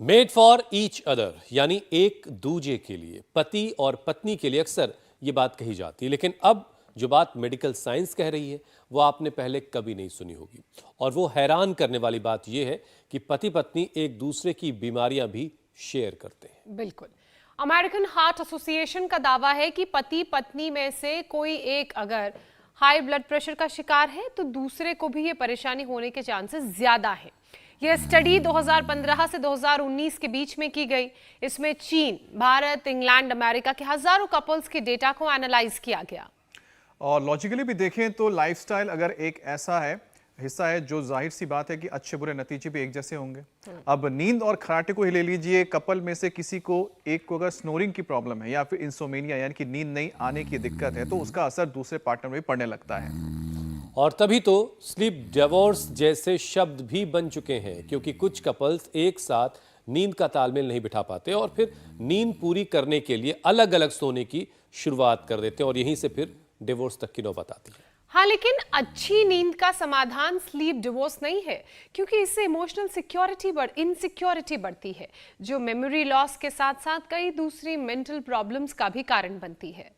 Made for each other यानी एक दूजे के लिए, पति और पत्नी के लिए अक्सर ये बात कही जाती है, लेकिन अब जो बात मेडिकल साइंस कह रही है वो आपने पहले कभी नहीं सुनी होगी। और वो हैरान करने वाली बात यह है कि पति पत्नी एक दूसरे की बीमारियां भी शेयर करते हैं। बिल्कुल। अमेरिकन हार्ट एसोसिएशन का दावा है कि पति पत्नी में से कोई एक अगर हाई ब्लड प्रेशर का शिकार है तो दूसरे को भी ये परेशानी होने के चांसेस ज्यादा हैं। यह स्टडी 2015 से 2019 के बीच में की गई। इसमें चीन, भारत, इंग्लैंड, अमेरिका के हजारों कपल्स के डेटा को एनालाइज किया गया। और लॉजिकली भी देखें तो लाइफस्टाइल अगर एक ऐसा हिस्सा है जो जाहिर सी बात है कि अच्छे बुरे नतीजे भी एक जैसे होंगे। अब नींद और खराटे को ही ले लीजिए, कपल में से किसी को एक को अगर स्नोरिंग की प्रॉब्लम है या फिर इंसोमेनिया यानी कि नींद नहीं आने की दिक्कत है तो उसका असर दूसरे पार्टनर में पड़ने लगता है। और तभी तो स्लीप डिवोर्स जैसे शब्द भी बन चुके हैं, क्योंकि कुछ कपल्स एक साथ नींद का तालमेल नहीं बिठा पाते और फिर नींद पूरी करने के लिए अलग अलग सोने की शुरुआत कर देते हैं और यहीं से फिर डिवोर्स तक की नौबत आती है। हाँ, लेकिन अच्छी नींद का समाधान स्लीप डिवोर्स नहीं है, क्योंकि इससे इमोशनल इनसिक्योरिटी बढ़ती है, जो मेमोरी लॉस के साथ साथ कई दूसरी मेंटल प्रॉब्लम्स का भी कारण बनती है।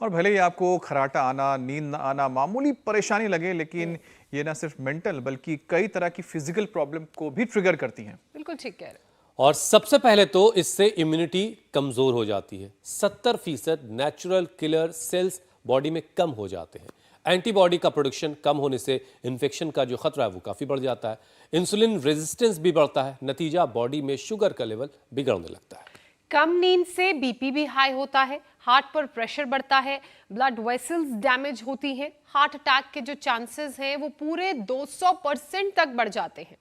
और भले ही आपको खराटा आना, नींद न आना मामूली परेशानी लगे, लेकिन ये ना सिर्फ मेंटल बल्कि कई तरह की फिजिकल प्रॉब्लम को भी ट्रिगर करती हैं। बिल्कुल ठीक कह रहे हैं। और सबसे पहले तो इससे इम्यूनिटी कमजोर हो जाती है। 70% नेचुरल किलर सेल्स बॉडी में कम हो जाते हैं। एंटीबॉडी का प्रोडक्शन कम होने से इन्फेक्शन का जो खतरा है वो काफी बढ़ जाता है। इंसुलिन रेजिस्टेंस भी बढ़ता है। नतीजा बॉडी में शुगर का लेवल बिगड़ने लगता है। कम नींद से बीपी भी हाई होता है, हार्ट पर प्रेशर बढ़ता है, ब्लड वेसल्स डैमेज होती हैं, हार्ट अटैक के जो चांसेस हैं वो पूरे 200% तक बढ़ जाते हैं।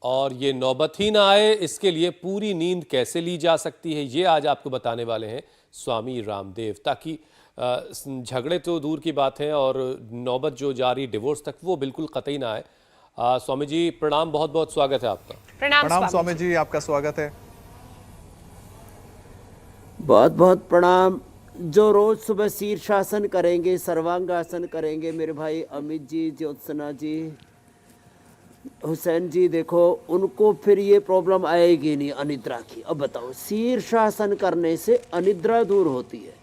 और ये नौबत ही ना आए, इसके लिए पूरी नींद कैसे ली जा सकती है, ये आज आपको बताने वाले हैं स्वामी रामदेव, ताकि झगड़े तो दूर की बात है और नौबत जो जा रही डिवोर्स तक वो बिल्कुल कतई ना आए। स्वामी जी प्रणाम, बहुत बहुत स्वागत है आपका। प्रणाम स्वामी जी, आपका स्वागत है। बहुत बहुत प्रणाम। जो रोज सुबह शीर्षासन करेंगे, सर्वांगासन करेंगे, मेरे भाई अमित जी, ज्योत्सना जी, हुसैन जी, देखो उनको फिर ये प्रॉब्लम आएगी नहीं अनिद्रा की। अब बताओ, शीर्षासन करने से अनिद्रा दूर होती है,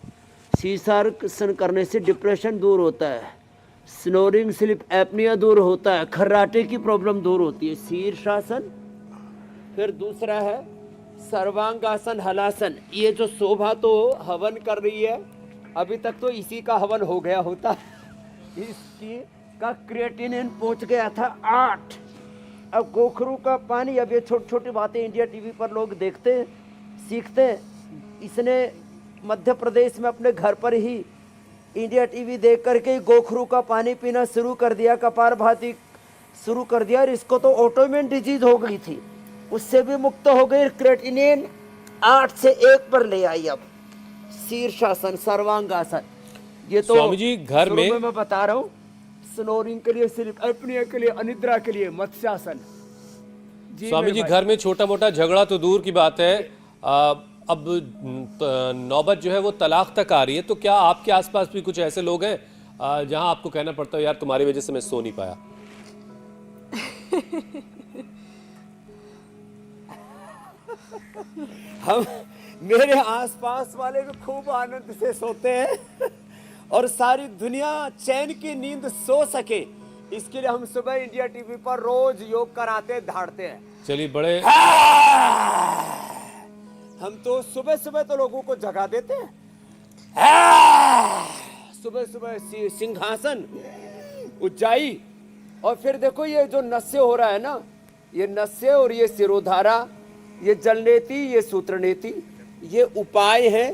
शीर्षासन करने से डिप्रेशन दूर होता है, स्नोरिंग स्लीप एपनिया दूर होता है, खर्राटे की प्रॉब्लम दूर होती है, शीर्षासन। फिर दूसरा है सर्वांगासन, हलासन। ये जो शोभा तो हवन कर रही है, अभी तक तो इसी का हवन हो गया होता, इसकी का क्रिएटिनिन पहुंच गया था 8। अब गोखरू का पानी, अब ये छोटी छोटी बातें इंडिया टीवी पर लोग देखते हैं, सीखते हैं। इसने मध्य प्रदेश में अपने घर पर ही इंडिया टीवी देख करके गोखरू का पानी पीना शुरू कर दिया, कपारभाति शुरू कर दिया, और इसको तो ऑटोइम्यून डिजीज हो गई थी, उससे भी मुक्त हो गई। क्रिएटिनिन 8 से 1 पर ले आई। अब शीर्षासन, सर्वांगासन, ये तो स्वामी जी घर में मैं बता रहा हूँ, स्नोरिंग के लिए, स्लीप एपनिया के लिए, अनिद्रा के लिए मत्स्यासन। स्वामी जी घर में छोटा मोटा झगड़ा तो दूर की बात है, अब नौबत जो है वो तलाक तक आ रही है, तो क्या आपके आसपास भी कुछ ऐसे लोग हैं जहां आपको कहना पड़ता है यार तुम्हारी वजह से मैं सो नहीं पाया? हम, मेरे आसपास वाले भी खूब आनंद से सोते हैं और सारी दुनिया चैन की नींद सो सके, इसके लिए हम सुबह इंडिया टीवी पर रोज योग कराते धाड़ते हैं। चलिए बड़े हम तो सुबह सुबह तो लोगों को जगा देते हैं। सुबह सुबह सिंहासन, उज्जाई, और फिर देखो ये जो नस्य हो रहा है ना, ये नस्य और ये सिरोधारा, ये जलनेति, ये सूत्रनेति, ये उपाय है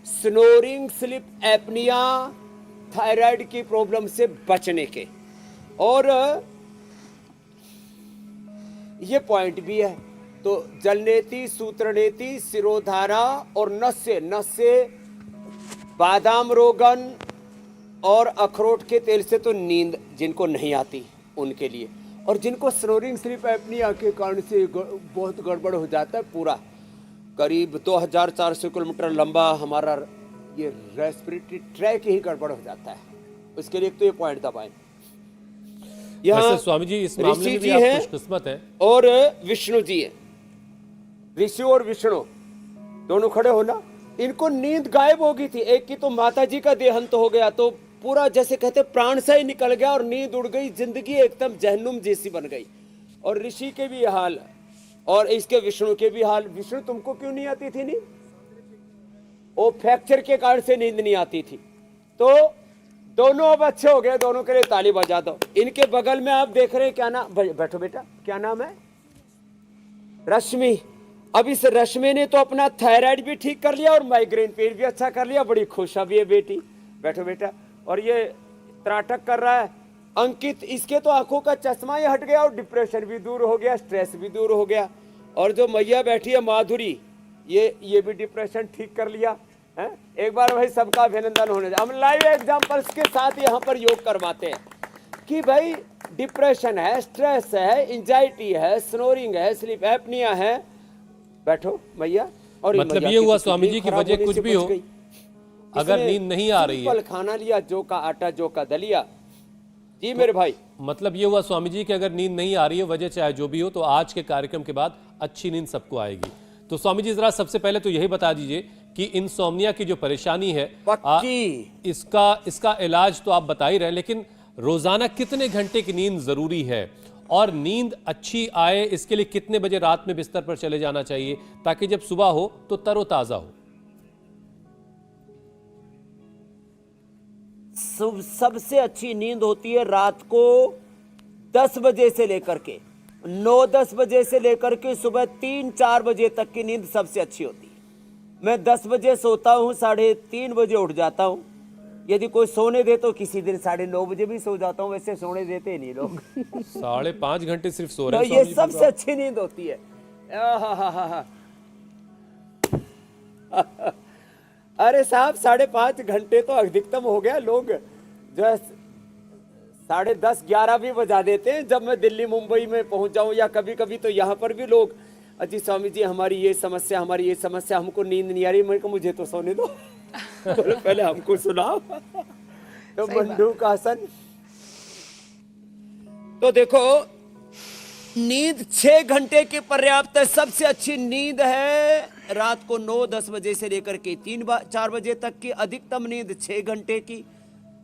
स्नोरिंग, स्लीप एपनिया, थायराइड की प्रॉब्लम से बचने के। और ये पॉइंट भी है, तो जलनेति, सूत्रनेति, सिरोधारा और नस्य बादाम रोगन और अखरोट के तेल से तो नींद जिनको नहीं आती उनके लिए, और जिनको स्नोरिंग स्लीप एपनिया के कारण से बहुत गड़बड़ हो जाता है, पूरा करीब 2400 किलोमीटर लंबा हमारा ये रेस्पिरेटरी ट्रैक ही गड़बड़ हो जाता है, उसके लिए एक तो ये पॉइंट दबाएं। यहाँ स्वामी जी इस मामले में भी आप खुशकिस्मत हैं। और विष्णु जी है, ऋषि और विष्णु दोनों खड़े हो ना, इनको नींद गायब हो गई थी। एक की तो माता जी का देहांत हो गया, तो पूरा जैसे कहते प्राण से ही निकल गया और नींद उड़ गई, जिंदगी एकदम जहन्नुम जैसी बन गई। और ऋषि के भी हाल और इसके विष्णु के भी हाल। विष्णु तुमको क्यों नहीं आती थी नींद? वो फ्रैक्चर के कारण से नींद नहीं आती थी। तो दोनों अब अच्छे हो गए, दोनों के लिए ताली बजा दो। इनके बगल में आप देख रहे हैं क्या नाम, बैठो बेटा, क्या नाम है? रश्मि। अब इस रश्मि ने तो अपना थायराइड भी ठीक कर लिया और माइग्रेन पेन भी अच्छा कर लिया, बड़ी खुश अभी है बेटी। बैठो बेटा। और ये त्राटक कर रहा है अंकित, इसके तो आंखों का चश्मा ही हट गया और डिप्रेशन भी दूर हो गया, स्ट्रेस भी दूर हो गया। और जो मैया बैठी है माधुरी, ये भी डिप्रेशन ठीक कर लिया है। एक बार भाई सबका अभिनंदन होने चाहिए। हम लाइव एग्जांपल्स के साथ यहाँ पर योग करवाते हैं कि भाई डिप्रेशन है, स्ट्रेस है, एंजाइटी है, स्नोरिंग है, स्लीप एपनिया है। बैठो मैया। और मतलब ये हुआ स्वामी जी की वजह कुछ भी हो, अगर नींद नहीं आ रही है, खाना लिया, जो का आटा जो का दलिया। जी मेरे भाई, मतलब ये हुआ स्वामी जी कि अगर नींद नहीं आ रही है, वजह चाहे जो भी हो, तो आज के कार्यक्रम के बाद अच्छी नींद सबको आएगी। तो स्वामी जी जरा सबसे पहले तो यही बता दीजिए कि इंसोम्निया की जो परेशानी है इसका इलाज तो आप बता ही रहे, लेकिन रोजाना कितने घंटे की नींद जरूरी है और नींद अच्छी आए इसके लिए कितने बजे रात में बिस्तर पर चले जाना चाहिए ताकि जब सुबह हो तो तरोताजा हो? सबसे अच्छी नींद होती है रात को 10 बजे से लेकर के 9-10 बजे से लेकर के सुबह 3-4 बजे तक की नींद सबसे अच्छी होती है। मैं 10 बजे सोता हूँ, 3:30 बजे उठ जाता हूँ। यदि कोई सोने दे तो किसी दिन 9:30 बजे भी सो जाता हूँ, वैसे सोने देते नहीं लोग। 5.5 घंटे सिर्फ सो रहे हैं। ये सबसे अच्छी नींद होती है। अरे साहब 5.5 घंटे तो अधिकतम हो गया। लोग जो है 10:30-11 भी बजा देते हैं। जब मैं दिल्ली मुंबई में पहुंच जाऊं या कभी कभी तो यहाँ पर भी लोग, अजी स्वामी जी हमारी ये समस्या, हमको नींद नहीं आ रही। मैं मुझे तो सोने दो। तो पहले हमको सुनाओ। तो बंदूक आसन। तो देखो नींद 6 घंटे की पर्याप्त है। सबसे अच्छी नींद है रात को 9-10 बजे से लेकर के 3-4 बजे तक की। अधिकतम नींद 6 घंटे की।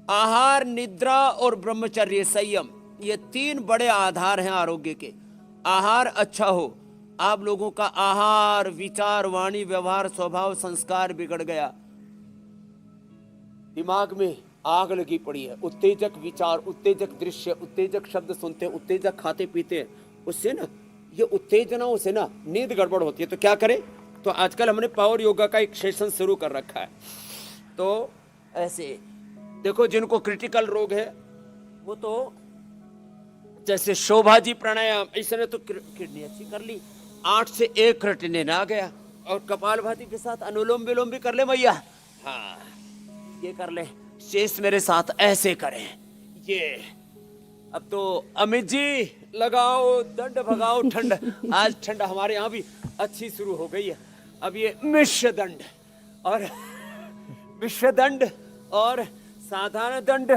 आहार, निद्रा और ब्रह्मचर्य संयम, ये 3 बड़े आधार हैं आरोग्य के। आहार अच्छा हो, आप लोगों का आहार, विचार, वाणी, व्यवहार, स्वभाव, संस्कार बिगड़ गया, दिमाग में आग लगी पड़ी है, उत्तेजक विचार, उत्तेजक दृश्य, उत्तेजक शब्द सुनते हैं, उत्तेजक खाते पीते हैं, उससे ना ये उत्तेजनाओं से ना नींद गड़बड़ होती है। तो क्या करें? तो आजकल हमने पावर योगा का एक सेशन शुरू कर रखा है। तो ऐसे देखो जिनको क्रिटिकल रोग है वो तो जैसे शोभा जी प्राणायाम, इसने तो किडनी अच्छी कर ली, 8 से 1 क्रिएटिनिन आ गया। और कपालभाति के साथ अनुलोम विलोम भी कर ले भैया। हाँ ये कर ले। शेष मेरे साथ ऐसे करें। ये अब तो अमित जी लगाओ दंड भगाओ ठंड। आज ठंड हमारे यहाँ भी अच्छी शुरू हो गई है। अब ये मिश्र दंड और विश्व दंड और साधारण दंड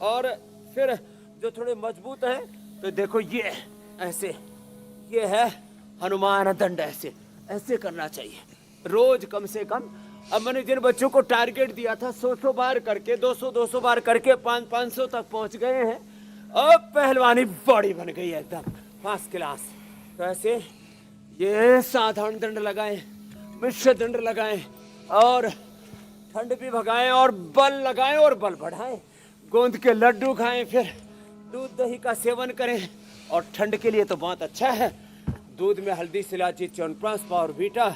और फिर जो थोड़े मजबूत है तो देखो ये ऐसे, ये है हनुमान दंड। ऐसे ऐसे करना चाहिए रोज कम से कम। अब मैंने जिन बच्चों को टारगेट दिया था 100 बार करके 200 बार करके 500 तक पहुंच गए हैं। अब पहलवानी बॉडी बन गई है एकदम फर्स्ट क्लास। तो ऐसे ये साधारण दंड लगाएं, मिश्र दंड लगाएं और ठंड भी भगाएं और बल लगाएं और बल बढ़ाएं। गोंद के लड्डू खाएं, फिर दूध दही का सेवन करें। और ठंड के लिए तो बहुत अच्छा है, दूध में हल्दी, इलायची, च्यवनप्राश, पावर बीटा।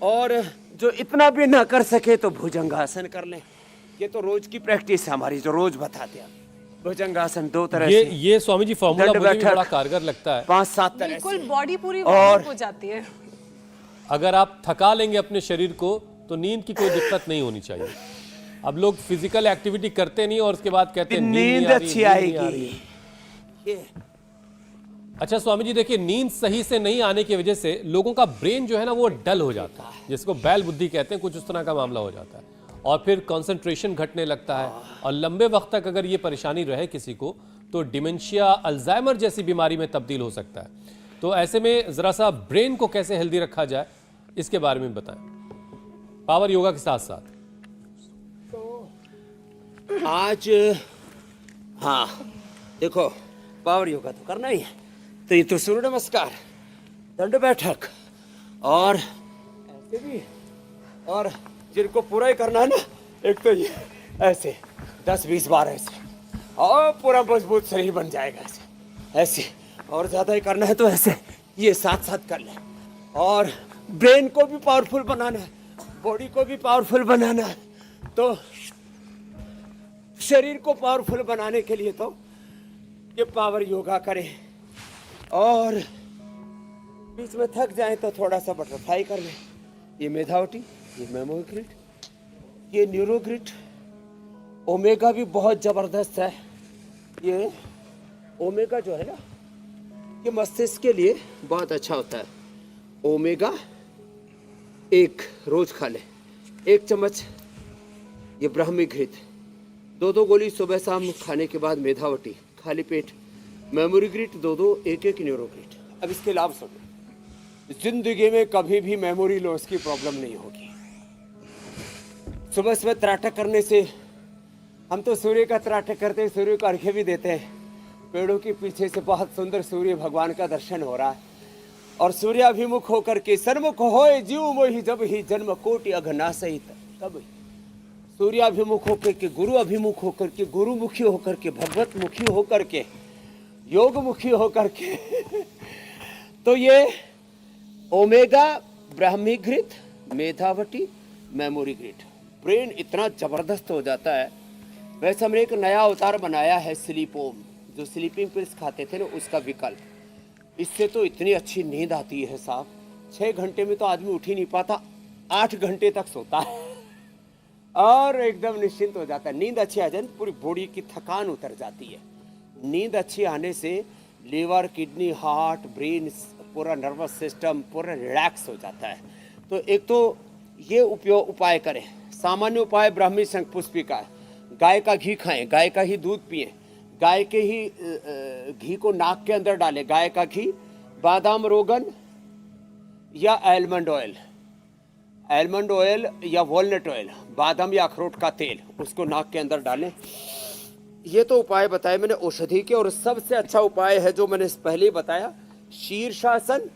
और जो इतना भी ना कर सके तो भुजंगासन कर लें। ये तो रोज की प्रैक्टिस है हमारी, जो रोज बताते हैं। भुजंगासन 2 तरह से। ये स्वामी जी फॉर्मूला मुझे भी बड़ा कारगर लगता है। 5-7 तरह से बिल्कुल बॉडी पूरी वार्म हो जाती है। अगर आप थका लेंगे अपने शरीर को तो नींद की कोई दिक्कत नहीं होनी चाहिए। अब लोग फिजिकल एक्टिविटी करते नहीं और उसके बाद कहते हैं नींद अच्छी आएगी। अच्छा स्वामी जी देखिए, नींद सही से नहीं आने की वजह से लोगों का ब्रेन जो है ना वो डल हो जाता है, जिसको बैल बुद्धि कहते हैं, कुछ उस तरह का मामला हो जाता है। और फिर कंसंट्रेशन घटने लगता है और लंबे वक्त तक अगर ये परेशानी रहे किसी को तो डिमेंशिया, अल्जाइमर जैसी बीमारी में तब्दील हो सकता है। तो ऐसे में जरा सा ब्रेन को कैसे हेल्दी रखा जाए इसके बारे में बताएं, पावर योगा के साथ साथ। आज हाँ देखो, पावर योगा तो करना ही है, तो ये तो सूर्य नमस्कार, दंड बैठक और ऐसे भी, और जिनको पूरा ही करना है ना, एक तो ये ऐसे 10-20 बार ऐसे, और पूरा मजबूत शरीर बन जाएगा ऐसे ऐसे, और ज़्यादा ही करना है तो ऐसे, ये साथ साथ कर ले। और ब्रेन को भी पावरफुल बनाना है, बॉडी को भी पावरफुल बनाना है, तो शरीर को पावरफुल बनाने के लिए तो ये पावर योगा करें, और बीच में थक जाए तो थोड़ा सा बटरफ्लाई कर लें। ये मेधावटी, ये मेमो ग्रिड, ये न्यूरो ग्रिड, ओमेगा भी बहुत ज़बरदस्त है। ये ओमेगा जो है ना, ये मस्तिष्क के लिए बहुत अच्छा होता है। ओमेगा एक रोज खा ले, 1 चम्मच ये ब्राह्मी घृत, 2 गोली सुबह शाम खाने के बाद मेधावटी, खाली पेट मेमोरी ग्रिट 2 1 न्यूरो ग्रिट। अब इसके लाभ सुनो, जिंदगी में कभी भी मेमोरी लॉस की प्रॉब्लम नहीं होगी। सुबह सुबह त्राटक करने से, हम तो सूर्य का त्राटक करते हैं, सूर्य को अर्घ्य भी देते हैं, पेड़ों के पीछे से बहुत सुंदर सूर्य भगवान का दर्शन हो रहा है, और सूर्य अभिमुख होकर के सन्मुख होए जीव मोहि जब ही जन्म कोटि अघना सहित, तब सूर्य अभिमुख होकर के, गुरु अभिमुख होकर के, गुरुमुखी होकर के, भगवत मुखी होकर के, योग मुखी होकर के तो ये ओमेगा, ब्राह्मी घृत, मेधावटी, मेमोरी घृत, ब्रेन इतना जबरदस्त हो जाता है। वैसे हमने एक नया अवतार बनाया है स्लीपोम, जो स्लीपिंग पिल्स खाते थे ना, उसका विकल्प। इससे तो इतनी अच्छी नींद आती है साहब, 6 घंटे में तो आदमी उठ ही नहीं पाता, 8 घंटे तक सोता है और एकदम निश्चिंत हो जाता है। नींद अच्छी आ जाए, पूरी बॉडी की थकान उतर जाती है। नींद अच्छी आने से लीवर, किडनी, हार्ट, ब्रेन, पूरा नर्वस सिस्टम पूरा रिलैक्स हो जाता है। तो एक तो ये उपाय करें। सामान्य उपाय ब्राह्मी शंखपुष्पिका, गाय का घी खाएं, गाय का ही दूध पिएं, गाय के ही घी को नाक के अंदर डालें, गाय का घी, बादाम रोगन या आलमंड ऑयल या वॉलनट ऑयल, बादाम या अखरोट का तेल, उसको नाक के अंदर डालें। ये तो उपाय बताए मैंने औषधि के, और सबसे अच्छा उपाय है जो मैंने पहले ही बताया, शीर्षासन।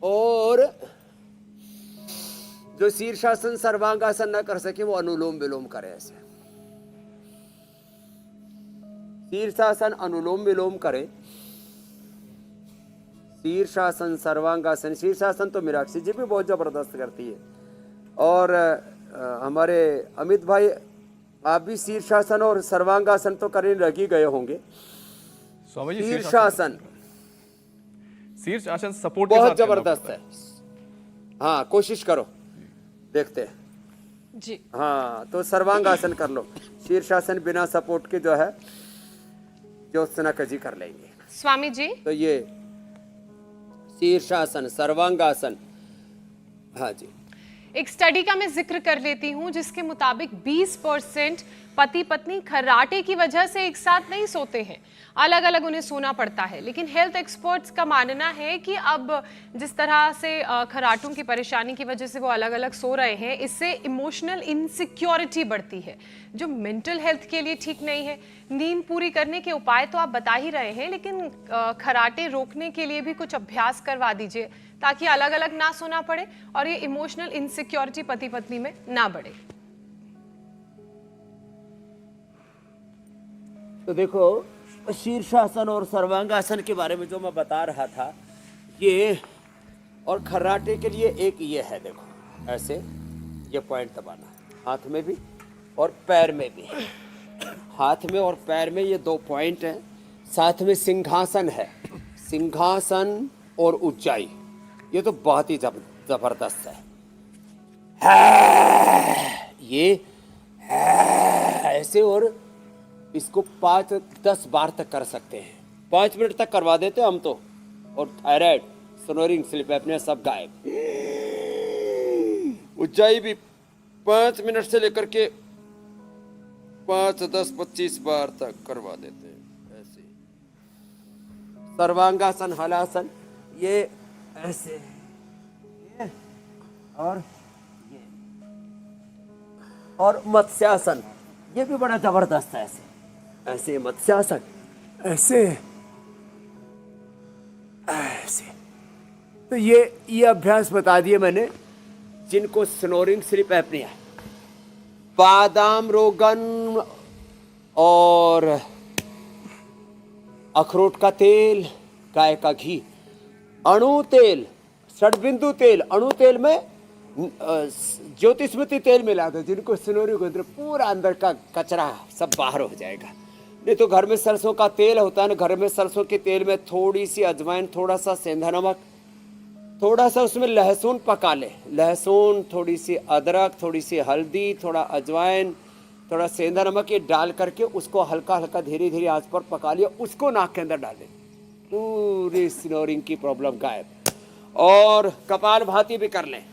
और जो शीर्षासन सर्वांगासन ना कर सके वो अनुलोम विलोम करे। ऐसे शीर्षासन, अनुलोम विलोम करे, शीर्षासन, सर्वांगासन। शीर्षासन तो मीनाक्षी जी भी बहुत जबरदस्त करती है, और हमारे अमित भाई आप भी शीर्षासन और सर्वांगासन तो करने लगी गए होंगे। शीर्षासन सपोर्ट बहुत जबरदस्त है। हाँ, कोशिश करो, देखते हैं जी। हाँ, तो सर्वांगासन कर लो। शीर्षासन बिना सपोर्ट के जो है ज्योत्सना जी कर लेंगे स्वामी जी। तो ये शीर्षासन, सर्वांगासन। हाँ जी। एक स्टडी का मैं जिक्र कर लेती हूं, जिसके मुताबिक 20% पति पत्नी खर्राटे की वजह से एक साथ नहीं सोते हैं, अलग अलग उन्हें सोना पड़ता है। लेकिन हेल्थ एक्सपर्ट्स का मानना है कि अब जिस तरह से खर्राटों की परेशानी की वजह से वो अलग अलग सो रहे हैं, इससे इमोशनल इनसिक्योरिटी बढ़ती है, जो मेंटल हेल्थ के लिए ठीक नहीं है। नींद पूरी करने के उपाय तो आप बता ही रहे हैं, लेकिन खर्राटे रोकने के लिए भी कुछ अभ्यास करवा दीजिए, ताकि अलग अलग ना सोना पड़े और ये इमोशनल इनसिक्योरिटी पति पत्नी में ना बढ़े। तो देखो, शीर्षासन और सर्वांगासन के बारे में जो मैं बता रहा था, ये और खर्राटे के लिए एक ये है, देखो ऐसे ये पॉइंट दबाना, हाथ में भी और पैर में भी। हाथ में और पैर में ये 2 पॉइंट हैं। साथ में सिंहासन है, सिंहासन और ऊंचाई, ये तो बहुत ही जबरदस्त है। ये ऐसे, और इसको 5-10 बार तक कर सकते हैं। 5 मिनट तक करवा देते हम तो, और थायराइड, स्नोरिंग, स्लीप एपनिया सब गायब। ऊंचाई भी 5 मिनट से लेकर के 5, 10, 25 बार तक करवा देते हैं ऐसे। सर्वांगासन, हलासन, ये ऐसे, ये और ये, और मत्स्यासन, ये भी बड़ा जबरदस्त है। ऐसे ऐसे मत्स्यासन, ऐसे ऐसे। तो ये अभ्यास बता दिए मैंने जिनको स्नोरिंग स्लीप एपनिया, बादाम रोगन और अखरोट का तेल, गाय का घी, अणु तेल, षडबिंदु तेल, अणु तेल में ज्योतिस्मृति तेल मिला दो, जिनको स्नोरिंग को पूरा अंदर का कचरा सब बाहर हो जाएगा। नहीं तो घर में सरसों का तेल होता है ना, घर में सरसों के तेल में थोड़ी सी अजवाइन, थोड़ा सा सेंधा नमक, थोड़ा सा उसमें लहसुन पका ले, लहसुन, थोड़ी सी अदरक, थोड़ी सी हल्दी, थोड़ा अजवाइन, थोड़ा सेंधा नमक, ये डाल करके उसको हल्का हल्का धीरे धीरे आंच पर पका लिया, उसको नाक के अंदर डाल दे, पूरी स्नोरिंग की प्रॉब्लम गायब। और कपाल भाती भी कर लें।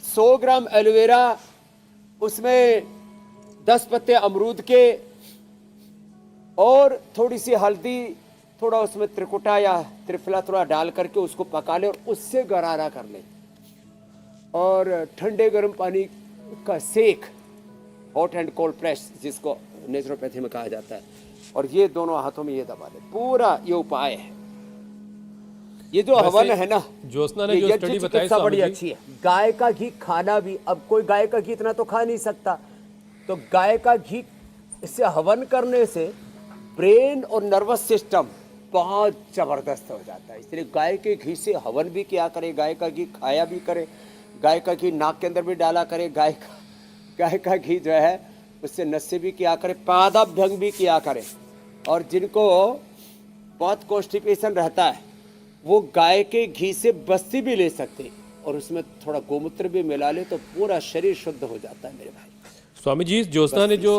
100 ग्राम एलोवेरा, उसमें 10 पत्ते अमरूद के और थोड़ी सी हल्दी, थोड़ा उसमें त्रिकुटा या त्रिफला थोड़ा डाल करके उसको पका ले और उससे गरारा कर ले। और ठंडे गर्म पानी का सेक, हॉट एंड कोल्ड प्रेस, जिसको नेचुरोपैथी में कहा जाता है, और ये दोनों हाथों में ये दबा ले, पूरा ये उपाय है। ये जो हवन है ना, ज्योत्सना ने जो स्टडी बताई बड़ी स्वामी जी, अच्छी है। गाय का घी खाना भी, अब कोई गाय का घी इतना तो खा नहीं सकता, तो गाय का घी इससे हवन करने से ब्रेन और नर्वस सिस्टम बहुत जबरदस्त हो जाता है। इसलिए गाय के घी से हवन भी किया करे, गाय का घी खाया भी करे, गाय का घी नाक के अंदर भी डाला करे, गाय का घी जो है उससे नशे भी किया करे, पादाभ्यंग भी किया करे। और जिनको बहुत कॉन्स्टिपेशन रहता है वो गाय के घी से बस्ती भी ले सकते, और उसमें थोड़ा गोमूत्र भी मिला ले तो पूरा शरीर शुद्ध हो जाता है मेरे भाई। स्वामी जी, ज्योत्सना ने जो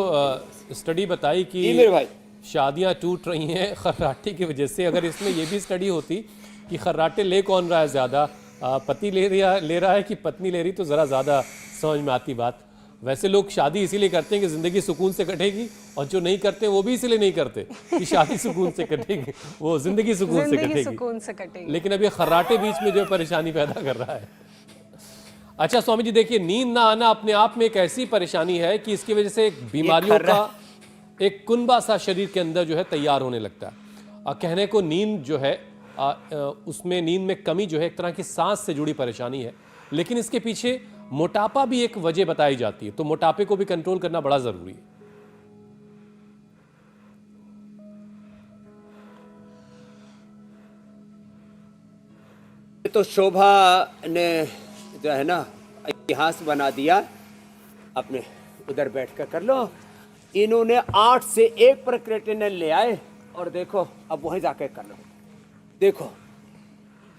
स्टडी बताई कि जी मेरे भाई, शादियां टूट रही हैं खर्राटे की वजह से, अगर इसमें ये भी स्टडी होती कि खर्राटे ले कौन रहा है ज़्यादा, पति ले रहा है कि पत्नी ले रही, तो ज़रा ज़्यादा समझ में आती बात। वैसे लोग शादी इसीलिए करते हैं कि ज़िंदगी सुकून से कटेगी, और जो नहीं करते वो भी इसीलिए नहीं करते कि शादी सुकून से कटेगी, वो ज़िंदगी सुकून से कटेगी। लेकिन अब ये खर्राटे बीच में जो परेशानी पैदा कर रहा है। अच्छा स्वामी जी, देखिए, नींद ना आना अपने आप में एक ऐसी परेशानी है कि इसकी वजह से बीमारियों का एक कुनबा सा शरीर के अंदर जो है तैयार होने लगता है। कहने को नींद जो है उसमें नींद में कमी जो है एक तरह की सांस से जुड़ी परेशानी है, लेकिन इसके पीछे मोटापा भी एक वजह बताई जाती है, तो मोटापे को भी कंट्रोल करना बड़ा जरूरी है। तो शोभा ने जो है ना इतिहास बना दिया, अपने उधर बैठ कर लो। इन्होंने 8 से 1 पर क्रेटिनिन ले आए, और देखो अब वहीं जाके कर लो। देखो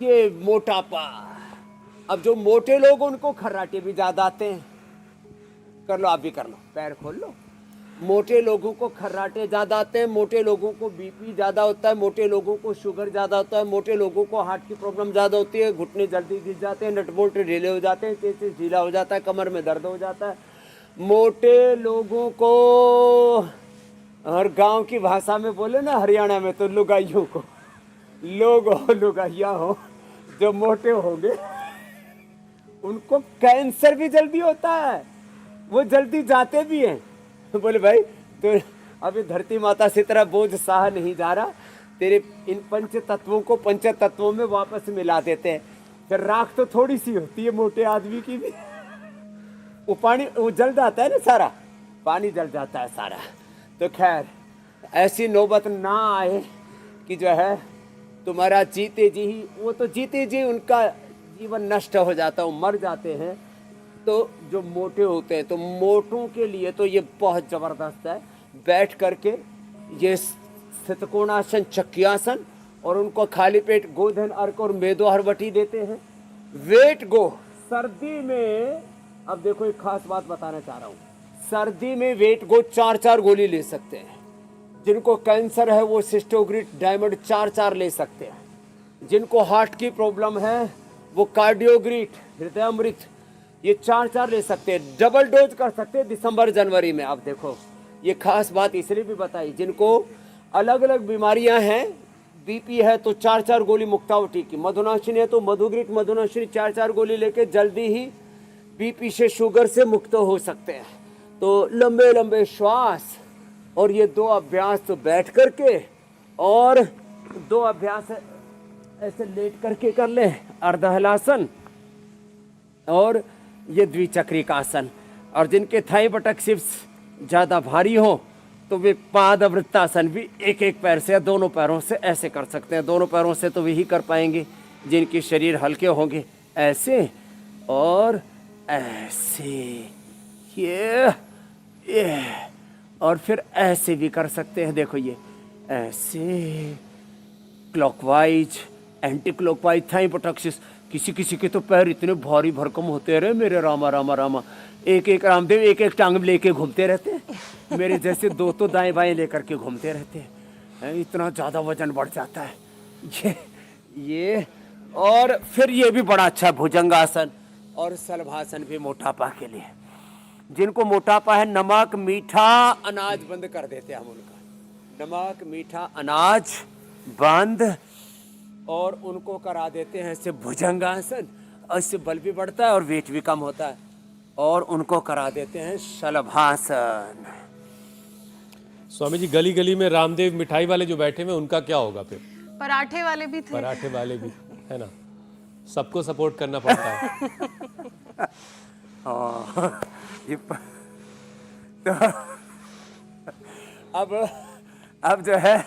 ये मोटापा, अब जो मोटे लोग उनको खर्राटे भी ज्यादा आते हैं, कर लो आप भी कर लो, पैर खोल लो। मोटे लोगों को खर्राटे ज्यादा आते हैं, मोटे लोगों को बीपी ज्यादा होता है, मोटे लोगों को शुगर ज्यादा होता है, मोटे लोगों को हार्ट की प्रॉब्लम ज्यादा होती है, घुटने जल्दी घिस जाते हैं, नटबोल्ट ढीले हो जाते हैं, चेस्ट ढीला हो जाता है, कमर में दर्द हो जाता है। मोटे लोगों को, और गांव की भाषा में बोले ना हरियाणा में, तो लुगाइयों को, लोग हो लुगाइया हो जो मोटे होंगे उनको कैंसर भी जल्दी होता है, वो जल्दी जाते भी हैं। बोले भाई तो अभी धरती माता से तेरा बोझ सहा नहीं जा रहा, तेरे इन पंच तत्वों को पंच तत्वों में वापस मिला देते हैं। फिर राख तो थोड़ी सी होती है मोटे आदमी की भी, वो पानी वो जल जाता है ना, सारा पानी जल जाता है सारा। तो खैर ऐसी नौबत ना आए कि जो है तुम्हारा जीते जी ही, वो तो जीते जी उनका जीवन नष्ट हो जाता है, मर जाते हैं। तो जो मोटे होते हैं, तो मोटों के लिए तो ये बहुत ज़बरदस्त है, बैठ करके ये स्थितकोणासन, चक्रियासन, और उनको खाली पेट गोधन अर्क और मेदो हरवटी देते हैं। वेट गो सर्दी में, अब देखो एक खास बात बताना चाह रहा हूँ, सर्दी में वेट गो 4-4 गोली ले सकते हैं। जिनको कैंसर है वो सिस्टोग्रिट डायमंड 4-4 ले सकते हैं। जिनको हार्ट की प्रॉब्लम है वो कार्डियोग्रिट, हृदयामृत, ये 4-4 ले सकते हैं। डबल डोज कर सकते हैं दिसंबर जनवरी में। आप देखो ये खास बात इसलिए भी बताई, जिनको अलग अलग बीमारियां हैं, बीपी है तो 4-4 गोली मुक्तावटी की, मधुनाशिनी है तो मधुग्रिट मधुनाशिनी 4-4 गोली लेके जल्दी ही बीपी से शुगर से मुक्त हो सकते हैं। तो लंबे लंबे श्वास और ये 2 अभ्यास तो बैठ करके और 2 अभ्यास ऐसे लेट करके कर ले, अर्धहलासन और ये द्विचक्रिक आसन। और जिनके थाई बटक सिर्फ ज़्यादा भारी हो तो वे पादवृत्तासन भी एक एक पैर से या दोनों पैरों से ऐसे कर सकते हैं। दोनों पैरों से तो वही कर पाएंगे जिनके शरीर हल्के होंगे, ऐसे और ऐसे, ये और फिर ऐसे भी कर सकते हैं। देखो ये ऐसे क्लॉकवाइज, एंटी क्लॉकवाइज, थाई बटक्सिस। किसी किसी के तो पैर इतने भारी भरकम होते रहे मेरे रामा रामा रामा, एक एक रामदेव एक एक टांग लेके घूमते रहते हैं। मेरे जैसे 2 तो दाएं बाएं लेकर के घूमते रहते हैं, इतना ज़्यादा वजन बढ़ जाता है। ये और फिर ये भी बड़ा अच्छा भुजंगासन और शलभासन भी मोटापा के लिए। जिनको मोटापा है, नमक मीठा अनाज बंद कर देते हैं हम उनका, नमक मीठा अनाज बंद, और उनको करा देते हैं ऐसे भुजंगासन। इससे बल भी बढ़ता है और वेट भी कम होता है। और उनको करा देते हैं शलभासन। स्वामी जी, गली गली में रामदेव मिठाई वाले जो बैठे हुए उनका क्या होगा फिर? पराठे वाले भी थे, पराठे वाले भी है ना, सबको सपोर्ट करना पड़ता है। तो अब जो है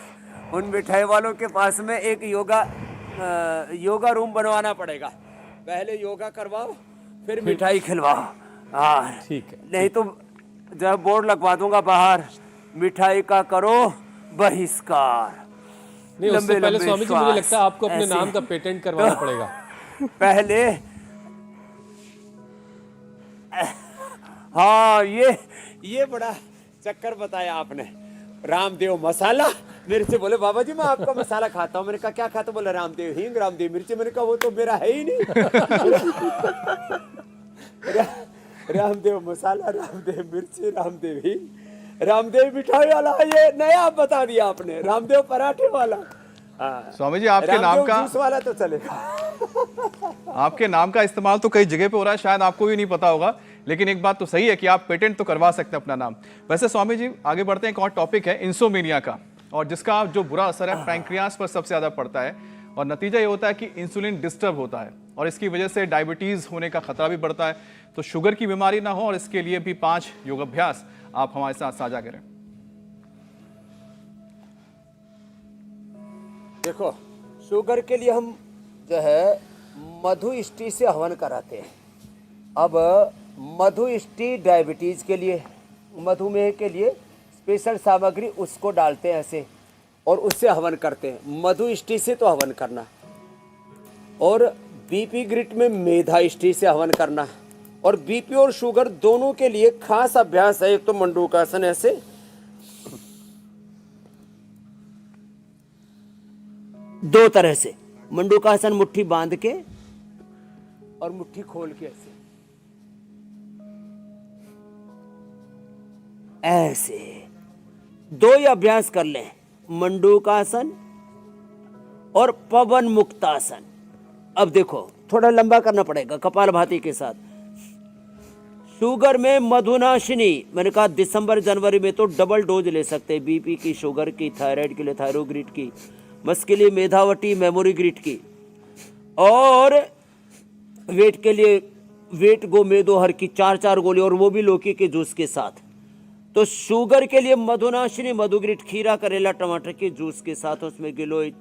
उन मिठाई वालों के पास में एक योगा रूम बनवाना पड़ेगा। पहले योगा करवाओ फिर मिठाई खिलवाओ। हाँ ठीक है, नहीं तो जब बोर्ड लगवा दूंगा बाहर, मिठाई का करो बहिष्कार। नहीं उससे पहले स्वामी जी मुझे लगता है आपको अपने नाम का पेटेंट करवाना पड़ेगा। पहले हाँ, ये बड़ा चक्कर बताया आपने। रामदेव मसाला, मेरे से बोले बाबा जी मैं आपका मसाला खाता हूँ। मैंने कहा क्या खाता? बोले रामदेव हींग, रामदेव मिर्ची। मैंने कहा वो तो मेरा है ही नहीं। रामदेव मसाला, रामदेव मिर्ची, रामदेव हींग, रामदेव मिठाई वाला, ये नया बता दिया आपने। रामदेव पराठे वाला। स्वामी जी आपके नाम का जूस वाला तो चलेगा। आपके नाम का इस्तेमाल तो कई जगह पे हो रहा है, शायद आपको भी नहीं पता होगा, लेकिन एक बात तो सही है कि आप पेटेंट तो करवा सकते हैं अपना नाम। वैसे स्वामी जी आगे बढ़ते हैं, एक और टॉपिक है इंसोमेनिया का, और जिसका जो बुरा असर है पैंक्रियास पर सबसे ज्यादा पड़ता है, और नतीजा ये होता है कि इंसुलिन डिस्टर्ब होता है और इसकी वजह से डायबिटीज होने का खतरा भी बढ़ता है। तो शुगर की बीमारी ना हो और इसके लिए भी 5 योगाभ्यास आप हमारे साथ साझा करें। देखो, शुगर के लिए हम जो है मधुष्टि से हवन कराते हैं। अब मधुष्टि डायबिटीज के लिए, मधुमेह के लिए स्पेशल सामग्री उसको डालते हैं ऐसे, और उससे हवन करते हैं। मधुष्टि से तो हवन करना, और बीपी ग्रिट में मेधाष्टि से हवन करना। और बीपी और शुगर दोनों के लिए खास अभ्यास है। एक तो मंडूकासन, ऐसे 2 तरह से मंडूकासन, मुट्ठी बांध के और मुट्ठी खोल के ऐसे 2 ही अभ्यास कर लें, मंडूकासन और पवन मुक्तासन। अब देखो थोड़ा लंबा करना पड़ेगा कपालभाति के साथ। शुगर में मधुनाशिनी, मैंने कहा दिसंबर जनवरी में तो डबल डोज ले सकते हैं, बीपी की, शुगर की, थायराइड के लिए थायरोग्रिट की, मस के लिए मेधावटी, मेमोरी ग्रिट की, और वेट के लिए वेट गो मेदोहर की 4-4 गोली, और वो भी लौकी के जूस के साथ। तो शुगर के लिए मधुनाशिनी, मधुग्रिट, खीरा, करेला, टमाटर के जूस के साथ, उसमें गिलोय,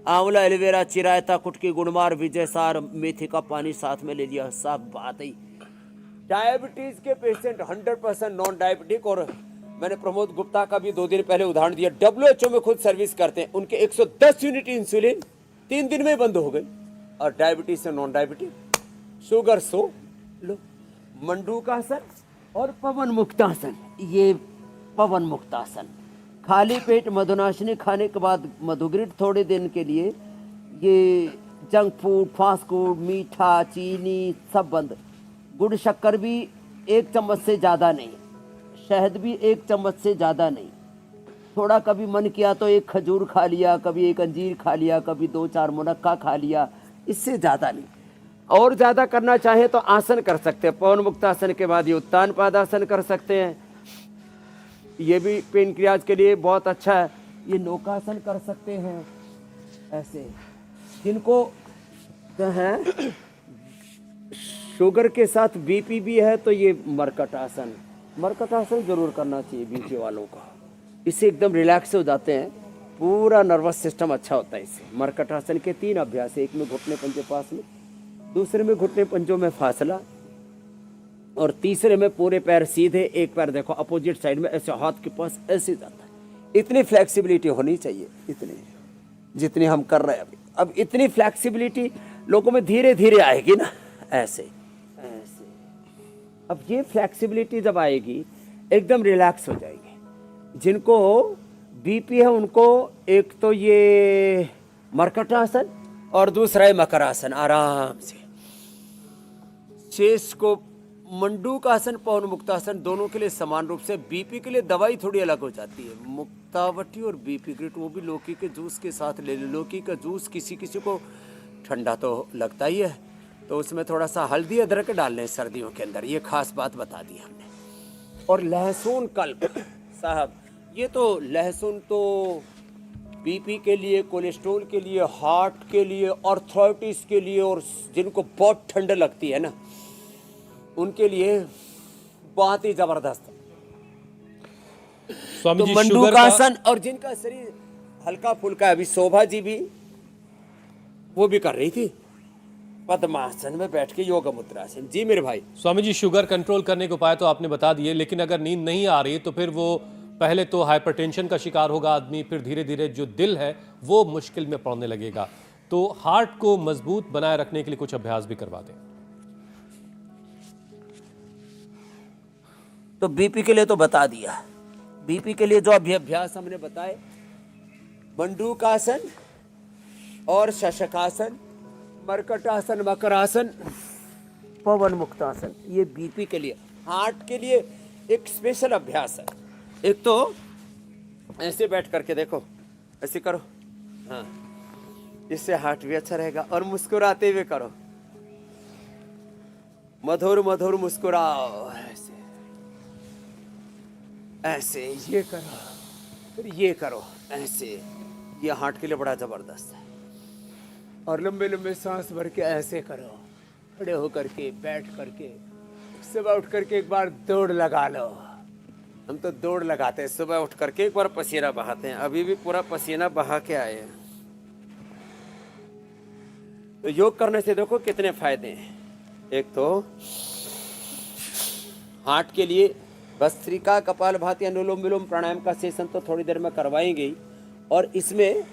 आंवला, एलोवेरा, चिरायता, कुटकी, गुड़मार, विजयसार, मेथी का पानी साथ में ले लिया। सब बात ही डायबिटीज के पेशेंट 100% नॉन डायबिटिक, और मैंने प्रमोद गुप्ता का भी 2 दिन पहले उदाहरण दिया, WHO में खुद सर्विस करते हैं, उनके 110 यूनिट इंसुलिन 3 दिन में बंद हो गई। और डायबिटीज से नॉन डायबिटिक, शुगर सो लो। मंडूकासन और पवन मुक्तासन, ये पवन मुक्तासन, खाली पेट मधुनाशिनी खाने के बाद मधुग्रिट, थोड़े दिन के लिए ये जंक फूड, फास्ट फूड, मीठा, चीनी सब बंद। गुड़ शक्कर भी 1 चम्मच से ज़्यादा नहीं, शहद भी 1 चम्मच से ज़्यादा नहीं, थोड़ा कभी मन किया तो एक खजूर खा लिया, कभी एक अंजीर खा लिया, कभी 2-4 मुनक्का खा लिया, इससे ज़्यादा नहीं। और ज़्यादा करना चाहे तो आसन कर सकते हैं। पवन मुक्तासन के बाद ये उत्तान पादासन कर सकते हैं, ये भी पेनक्रियाज के लिए बहुत अच्छा है। ये नौकासन कर सकते हैं ऐसे। जिनको है शुगर के साथ बीपी भी है तो ये मरकटासन जरूर करना चाहिए बीपी वालों का। इससे एकदम रिलैक्स हो जाते हैं, पूरा नर्वस सिस्टम अच्छा होता है इससे। मरकटासन के 3 अभ्यास है, एक में घुटने पंजे पास में, दूसरे में घुटने पंजों में फासला, और तीसरे में पूरे पैर सीधे, एक पैर देखो अपोजिट साइड में ऐसे हाथ के पास ऐसे जाता है। इतनी फ्लेक्सिबिलिटी होनी चाहिए, इतनी जितनी हम कर रहे हैं अभी। अब इतनी फ्लेक्सिबिलिटी लोगों में धीरे धीरे आएगी ना, ऐसे ऐसे। अब ये फ्लेक्सिबिलिटी जब आएगी एकदम रिलैक्स हो जाएगी। जिनको बीपी है उनको एक तो ये मरकटासन और दूसरा है मकरासन। आराम से शेष को मंडूकासन, पवन मुक्तासन दोनों के लिए समान रूप से। बीपी के लिए दवाई थोड़ी अलग हो जाती है, मुक्तावटी और बीपी ग्रिट, वो भी लौकी के जूस के साथ ले लो। लौकी का जूस किसी किसी को ठंडा तो लगता ही है, तो उसमें थोड़ा सा हल्दी अदरक डाल लें सर्दियों के अंदर, ये खास बात बता दी हमने। और लहसुन कल्प साहब, ये तो लहसुन तो बीपी के लिए, कोलेस्ट्रॉल के लिए, हार्ट के लिए, आर्थराइटिस के लिए, और जिनको बहुत ठंड लगती है ना उनके लिए बहुत ही जबरदस्त। स्वामी तो जी, शुगर का मंडूकासन, और जिनका शरीर हल्का फुल्का, अभी शोभा जी भी वो भी कर रही थी पद्मासन में बैठ के योग मुद्रासन। जी मेरे भाई। स्वामी जी, शुगर कंट्रोल करने के उपाय तो आपने बता दिए, लेकिन अगर नींद नहीं आ रही तो फिर वो पहले तो हाइपरटेंशन का शिकार होगा आदमी, फिर धीरे धीरे जो दिल है वो मुश्किल में पड़ने लगेगा। तो हार्ट को मजबूत बनाए रखने के लिए कुछ अभ्यास भी करवा दें। तो बीपी के लिए तो बता दिया। बीपी के लिए जो अभ्यास हमने बताए, मंडूकासन और शशकासन, मरकटासन, मकरासन, पवन मुक्तासन, ये बीपी के लिए। हार्ट के लिए एक स्पेशल अभ्यास है। एक तो ऐसे बैठ करके देखो, ऐसे करो, हाँ, इससे हार्ट भी अच्छा रहेगा। और मुस्कुराते हुए करो, मधुर मधुर मुस्कुराओ, ऐसे ऐसे, ये करो, फिर ये करो, ऐसे। ये हार्ट के लिए बड़ा जबरदस्त है। और लंबे लंबे सांस भर के ऐसे करो, खड़े होकर के, बैठ करके, सुबह उठ करके एक बार दौड़ लगा लो। हम तो दौड़ लगाते हैं सुबह उठ करके, एक बार पसीना बहाते हैं। अभी भी पूरा पसीना बहा के आए हैं। तो योग करने से देखो कितने फायदे हैं। एक तो हार्ट के लिए भस्त्रिका, कपालभाति, अनुलोम विलोम प्राणायाम का सेशन तो थोड़ी देर में करवाएंगे ही। और इसमें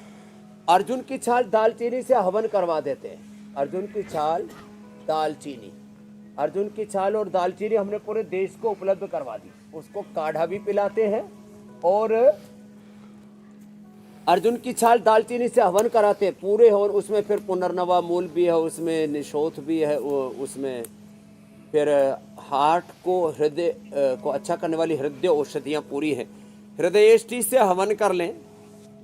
अर्जुन की छाल दालचीनी से हवन करवा देते हैं। अर्जुन की छाल, दालचीनी, अर्जुन की छाल और दालचीनी हमने पूरे देश को उपलब्ध करवा दी। उसको काढ़ा भी पिलाते हैं और अर्जुन की छाल दालचीनी से हवन कराते हैं पूरे। और उसमें फिर पुनर्नवा मूल भी है, उसमें निशोथ भी है, उसमें फिर हार्ट को, हृदय को अच्छा करने वाली हृदय औषधियाँ पूरी हैं। हृदयेष्टि से हवन कर लें।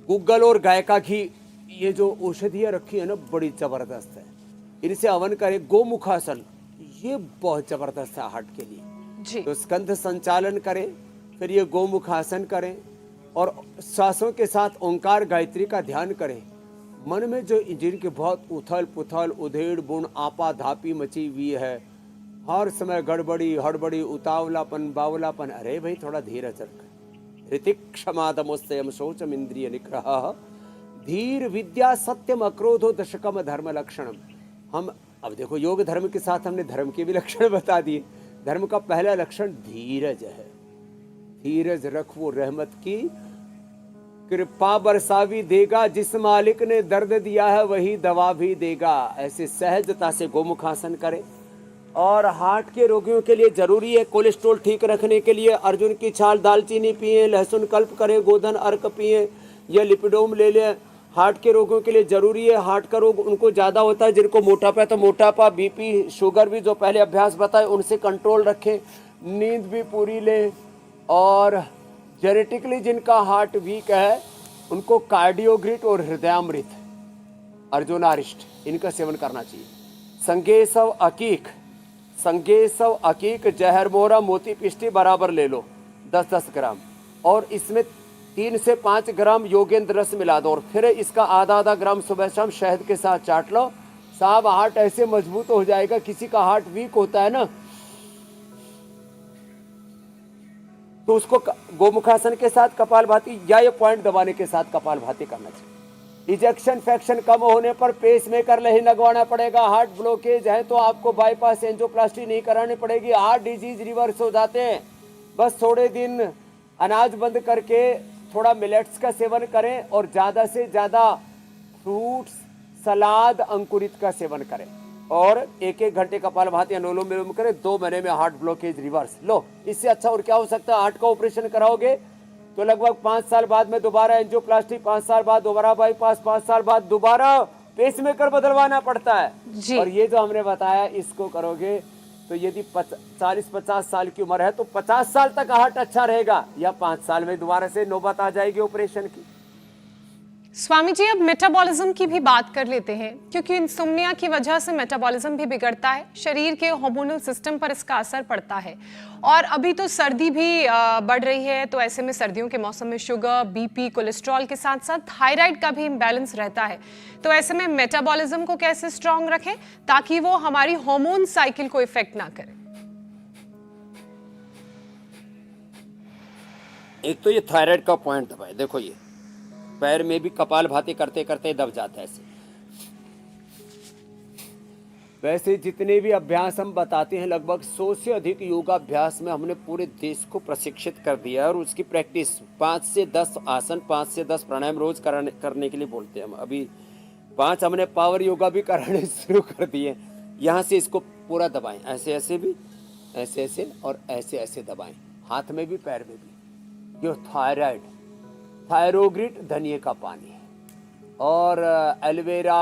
गूगल और गाय का घी, ये जो औषधियाँ रखी है ना, बड़ी ज़बरदस्त है, इनसे हवन करें। गोमुखासन, ये बहुत ज़बरदस्त है हार्ट के लिए जी। तो स्कंध संचालन करें, फिर ये गोमुखासन करें और श्वासों के साथ ओंकार गायत्री का ध्यान करें। मन में जो जिनकी बहुत उथल पुथल, उधेड़ बुन, आपा धापी मची हुई है, हर समय गड़बड़ी हड़बड़ी, उतावलापन, बावलापन, अरे भाई थोड़ा धीरज रख। ऋतिक क्षमादमोस्तयम शौचम इंद्रिय निग्रह, धीर विद्या सत्यम अक्रोधो दशकम धर्म लक्षणम। हम अब देखो योग धर्म के साथ हमने धर्म के भी लक्षण बता दिए। धर्म का पहला लक्षण धीरज है। धीरज रख, वो रहमत की कृपा बरसावी देगा, जिस मालिक ने दर्द दिया है वही दवा भी देगा। ऐसे सहजता से गोमुखासन करें। और हार्ट के रोगियों के लिए जरूरी है, कोलेस्ट्रॉल ठीक रखने के लिए अर्जुन की छाल, दालचीनी पिए, लहसुन कल्प करें, गोधन अर्क पिए या लिपिडोम ले लें। हार्ट के रोगों के लिए जरूरी है। हार्ट का रोग उनको ज़्यादा होता है जिनको मोटापा है, तो मोटापा, बीपी, शुगर भी जो पहले अभ्यास बताए उनसे कंट्रोल रखें। नींद भी पूरी लें। और जेनेटिकली जिनका हार्ट वीक है उनको कार्डियोग्रिट और हृदयामृत, अर्जुनारिष्ट, इनका सेवन करना चाहिए। संगेसव अकीक, जहर मोरा, मोती पिष्टी बराबर ले लो 10-10 ग्राम, और इसमें 3 से 5 ग्राम योगेंद्र रस मिला दो, और फिर इसका आधा ग्राम सुबह शाम शहद के साथ चाट लो। साहब हार्ट ऐसे मजबूत हो जाएगा। किसी का हार्ट वीक होता है ना, तो उसको गोमुखासन के साथ कपालभाति या ये पॉइंट दबाने के साथ कपालभाति करना चाहिए। इजेक्शन फ्रैक्शन कम होने पर पेसमेकर नहीं लगवाना पड़ेगा। हार्ट ब्लॉकेज है तो आपको बाईपास एंजियोप्लास्टी नहीं करानी पड़ेगी। हार्ट डिजीज रिवर्स हो जाते हैं। बस थोड़े दिन अनाज बंद करके थोड़ा मिलेट्स का सेवन करें और ज़्यादा से ज़्यादा फ्रूट्स, सलाद, अंकुरित का सेवन करें, और 1-1 घंटे कपालभाति अनुलोम विलोम करें। 2 महीने में हार्ट ब्लॉकेज रिवर्स। लो, इससे अच्छा और क्या हो सकता है। हार्ट का ऑपरेशन कराओगे तो लगभग 5 साल बाद में दोबारा एंजियोप्लास्टी, 5 साल बाद दोबारा बाईपास, 5 साल बाद दोबारा पेसमेकर बदलवाना पड़ता है। और ये जो हमने बताया इसको करोगे तो यदि 40-50 साल की उम्र है तो 50 साल तक हार्ट अच्छा रहेगा, या 5 साल में दोबारा से नौबत आ जाएगी ऑपरेशन की। स्वामी जी, अब मेटाबॉलिज्म की भी बात कर लेते हैं, क्योंकि इंसोम्निया की वजह से मेटाबॉलिज्म भी बिगड़ता है, शरीर के हार्मोनल सिस्टम पर इसका असर पड़ता है। और अभी तो सर्दी भी बढ़ रही है, तो ऐसे में सर्दियों के मौसम में शुगर, बीपी, कोलेस्ट्रॉल के साथ साथ थायराइड का भी इम्बैलेंस रहता है। तो ऐसे में मेटाबॉलिज्म को कैसे स्ट्रांग रखें ताकि वो हमारी हार्मोन साइकिल को इफेक्ट ना करे? एक तो ये थायराइड का पॉइंट दबाए, देखो ये पैर में भी कपालभाति करते करते दब जाता है ऐसे। वैसे जितने भी अभ्यास हम बताते हैं, लगभग 100 से अधिक योगाभ्यास में हमने पूरे देश को प्रशिक्षित कर दिया है, और उसकी प्रैक्टिस 5 से 10 आसन, 5 से 10 प्राणायाम रोज करने के लिए बोलते हैं हम। अभी 5 हमने पावर योगा भी कराने शुरू कर दिए। यहाँ से इसको पूरा दबाएं, ऐसे ऐसे भी, ऐसे ऐसे और ऐसे ऐसे दबाएं, हाथ में भी पैर में भी। जो थायराइड, थायरोग्रिट, धनिए का पानी और एलोवेरा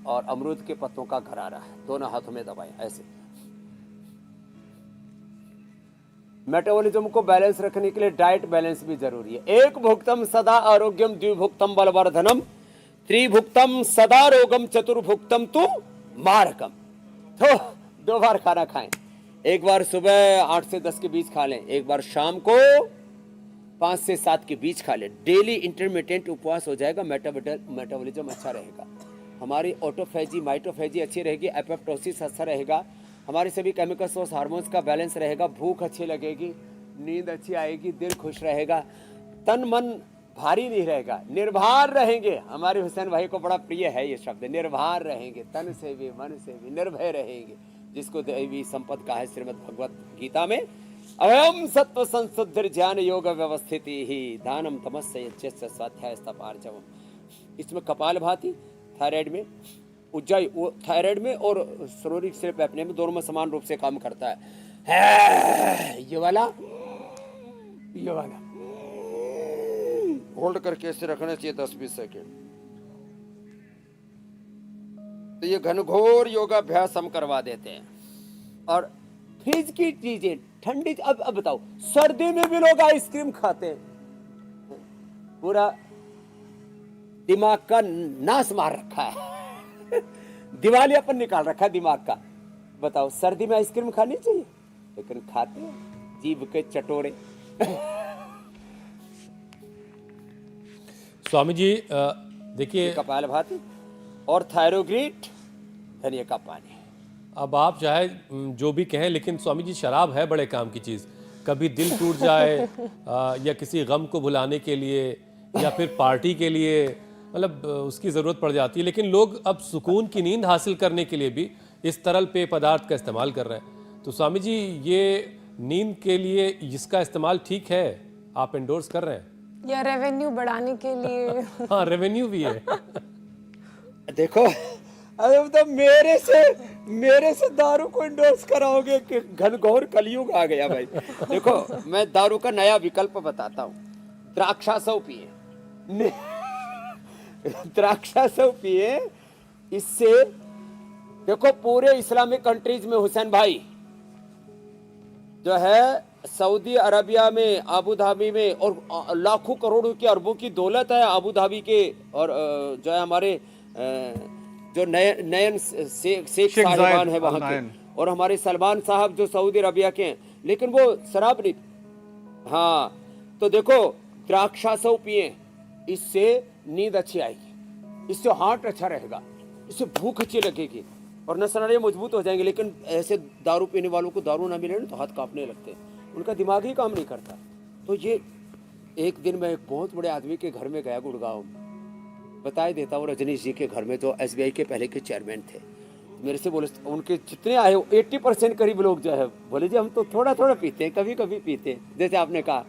और अमरूद के पत्तों का गरारा है, दोनों हाथों में दबाएं ऐसे। मेटाबॉलिज्म को बैलेंस रखने के लिए डाइट बैलेंस भी जरूरी है। 1 भुक्तम सदा आरोग्यम, 2 भुक्तम बलवर्धनम, 3 भुक्तम सदा रोगम, 4 भुक्तम तु मारकम। तो 2 बार खाना खाएं, एक बार सुबह 8 से 10 के बीच खा लें, एक बार शाम को 5 से 7 के बीच खा लें। डेली इंटरमिटेंट उपवास हो जाएगा, मेटाबॉलिज्म अच्छा रहेगा, हमारी ऑटोफेजी, माइटोफेजी अच्छी रहेगी, एपोप्टोसिस अच्छा रहेगा, हमारे सभी केमिकल सोर्स हार्मोन्स का बैलेंस रहेगा, भूख अच्छी लगेगी, नींद अच्छी आएगी, दिल खुश रहेगा, तन मन भारी नहीं रहेगा, निर्भर रहेंगे। हमारे हुसैन भाई को बड़ा प्रिय है ये शब्द, निर्भर रहेंगे, तन से भी मन से भी निर्भय रहेंगे, जिसको दैवी संपद कहा है श्रीमद् भगवत गीता में। अयम सत्व संशुद्धि ज्ञान योग व्यवस्थिति ही दानम तमस्य यज्ञस्य स्वाध्याय तपार्जवम। इसमें कपालभाति थायराइड में, उज्जाई थायराइड में और श्रोणिक स्लेप एपनिया में, दोनों में समान रूप से काम करता है। ये वाला होल्ड करके ऐसे रखना चाहिए 10-20 सेकेंड। तो ये घनघोर योगाभ्यास हम करवा देते हैं। और फ्रिज की चीजें ठंडी, अब बताओ, सर्दी में भी लोग आइसक्रीम खाते हैं, पूरा दिमाग का नाश मार रखा है, दिवालियापन निकाल रखा है दिमाग का। बताओ, सर्दी में आइसक्रीम खानी चाहिए, लेकिन खाते हैं जीभ के चटोरे। स्वामी जी देखिए, कपालभाति और थायरोग्रिट, धनिया का पानी। अब आप चाहे जो भी कहें, लेकिन स्वामी जी शराब है बड़े काम की चीज़। कभी दिल टूट जाए या किसी गम को भुलाने के लिए या फिर पार्टी के लिए, मतलब उसकी ज़रूरत पड़ जाती है। लेकिन लोग अब सुकून की नींद हासिल करने के लिए भी इस तरल पेय पदार्थ का इस्तेमाल कर रहे हैं। तो स्वामी जी, ये नींद के लिए इसका इस्तेमाल ठीक है, आप इंडोर्स कर रहे हैं? या रेवेन्यू बढ़ाने के लिए? हाँ, रेवेन्यू भी है। देखो, अरे तो मेरे से दारू को इंडोर्स कराओगे कि घनघोर कलयुग आ गया भाई। देखो, मैं दारू का नया विकल्प बताता हूँ, द्राक्षासव पिए। द्राक्षासव पिए, इससे देखो पूरे इस्लामिक कंट्रीज में हुसैन भाई जो है सऊदी अरबिया में, अबू धाबी में, और लाखों करोड़ों की अरबों की दौलत है अबू धाबी के, और जो है हमारे जो नयन शेख साहिबान है वहाँ के, और हमारे सलमान साहब जो सऊदी अरबिया के हैं, लेकिन वो शराब नहीं। हाँ, तो देखो द्राक्षासव पिए, इससे नींद अच्छी आएगी, इससे हार्ट अच्छा रहेगा, इससे भूख अच्छी लगेगी और नसनाड़ियाँ मजबूत हो जाएंगे। लेकिन ऐसे दारू पीने वालों को दारू ना मिले ना तो हाथ कांपने लगते हैं, उनका दिमाग ही काम नहीं करता। तो ये एक दिन मैं एक बहुत बड़े आदमी के घर में गया गुड़गांव में, बता ही देता हूँ, रजनीश जी के घर में, जो SBI के पहले के चेयरमैन थे। मेरे से बोले, उनके जितने आए 80% करीब लोग जो है बोले जी हम तो थोड़ा थोड़ा पीते हैं, कभी कभी पीते हैं। जैसे आपने कहा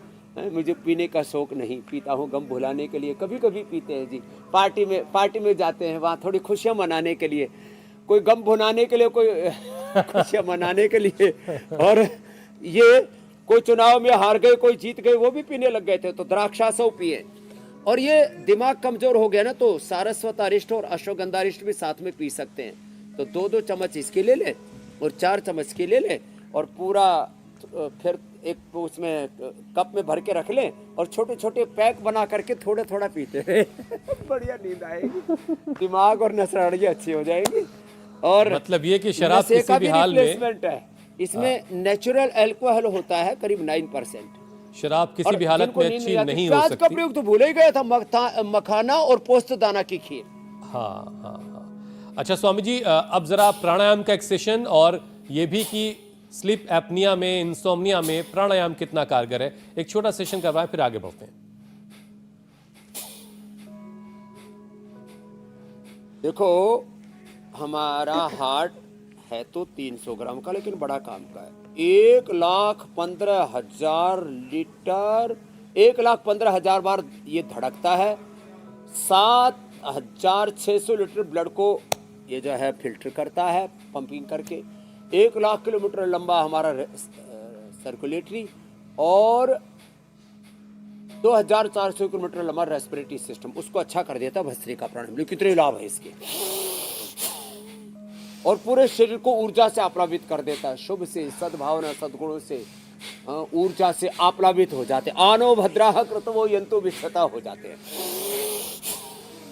मुझे पीने का शौक नहीं, पीता हूँ गम भुलाने के लिए, कभी कभी पीते हैं जी। पार्टी में जाते हैं, वहाँ थोड़ी खुशियाँ मनाने के लिए, कोई गम भुलाने के लिए, कोई खुशियाँ मनाने के लिए। और ये कोई चुनाव में हार गए, कोई जीत गए, वो भी पीने लग गए थे, तो द्राक्षासव पिए। और ये दिमाग कमजोर हो गया ना तो सारस्वत अरिष्ट और अश्वगंधा अरिष्ट भी साथ में पी सकते हैं। तो 2-2 चम्मच इसके ले ले और 4 चम्मच के ले ले, और पूरा फिर एक उसमें कप में भर के रख लें और छोटे छोटे पैक बना करके थोड़ा थोड़ा पीते हैं। बढ़िया नींद आएगी, दिमाग और नसनाड़ियाँ अच्छी हो जाएगी। और मतलब ये कि शराब किसी भी हाल में है, इसमें नेचुरल अल्कोहल होता है करीब 9%। शराब किसी भी हालत में अच्छी नहीं हो प्याज सकती। का प्रयोग तो भूल ही गया था, मखाना और पोस्तदाना की खीर। हाँ हाँ हाँ। अच्छा स्वामी जी, अब जरा प्राणायाम का एक सेशन, और ये भी कि स्लीप एपनिया में, इंसोम्निया में प्राणायाम कितना कारगर है, एक छोटा सेशन करवाएं फिर आगे बढ़ते हैं। देखो हमारा हार्ट है तो 300 ग्राम का, लेकिन बड़ा काम का है। 1,15,000 लीटर, 1,15,000 बार ये धड़कता है। 7,600 लीटर ब्लड को ये जो है फिल्टर करता है पंपिंग करके। 1,00,000 किलोमीटर लंबा हमारा सर्कुलेटरी, और 2,400 किलोमीटर लंबा रेस्पिरेटरी सिस्टम, उसको अच्छा कर देता है भस्त्रिका प्राणायाम। कितने लाभ है इसके, और पूरे शरीर को ऊर्जा से आप्लावित कर देता है। शुभ से, सद्भावना, सद्गुणों से, ऊर्जा से आप्लावित हो जाते हैं। आनो भद्राः कृतवो यन्तु विश्वता हो जाते हैं।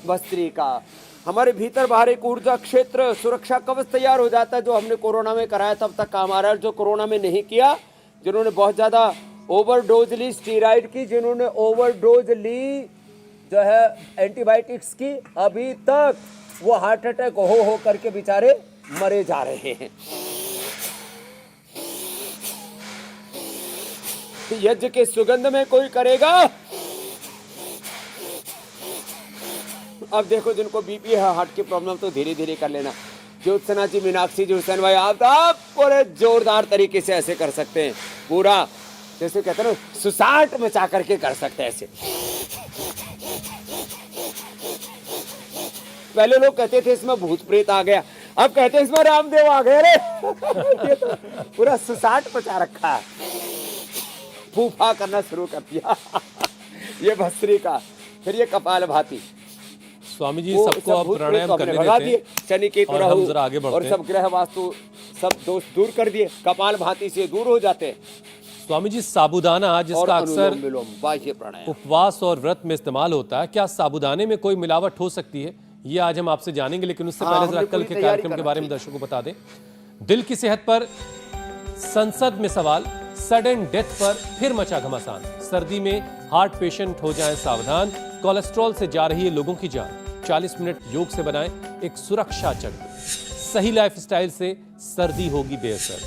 भस्त्रिका हमारे भीतर बाहर एक ऊर्जा क्षेत्र, सुरक्षा कवच तैयार हो जाता है, जो हमने कोरोना में कराया तब तक काम आ रहा है। जो कोरोना में नहीं किया, जिन्होंने बहुत ज्यादा ओवरडोज ली स्टीरॉइड की, जिन्होंने ओवरडोज ली जो है एंटीबायोटिक्स की, अभी तक वो हार्ट अटैक हो करके बेचारे मरे जा रहे हैं। यज्ञ के सुगंध में कोई करेगा। अब देखो जिनको बीपी है, हार्ट की प्रॉब्लम, तो धीरे धीरे कर लेना। ज्योत्सना जी, मीनाक्षी जी, हुसैन भाई, आप पूरे जोरदार तरीके से ऐसे कर सकते हैं, पूरा जैसे कहते हैं ना सुसाट मचा करके कर सकते हैं ऐसे। पहले लोग कहते थे इसमें भूत प्रेत आ गया, अब कहते हैं इसमें रामदेव आ गए रे। ये तो पूरा सुसाट मचा रखा है, फूफा करना शुरू कर दिया। ये भस्त्रिका, फिर ये कपाल भाती। स्वामी जी सबको अब प्राणायाम करने देते हैं, शनि के और हम जरा आगे बढ़ते और हैं। सब ग्रह वास्तु सब दोष दूर कर दिए, कपाल भाती से दूर हो जाते हैं। स्वामी जी साबूदाना, जिसका अक्सर बाह्य प्राणायाम उपवास और व्रत में इस्तेमाल होता है, क्या साबूदाने में कोई मिलावट हो सकती है? ये आज हम आपसे जानेंगे, लेकिन उससे पहले जरा कल के कार्यक्रम के बारे में दर्शकों को बता दें। दिल की सेहत पर संसद में सवाल, सडन डेथ पर फिर मचा घमासान। सर्दी में हार्ट पेशेंट हो जाएं सावधान, कोलेस्ट्रॉल से जा रही है लोगों की जान। 40 मिनट योग से बनाएं एक सुरक्षा चक्र, सही लाइफस्टाइल से सर्दी होगी बेअसर।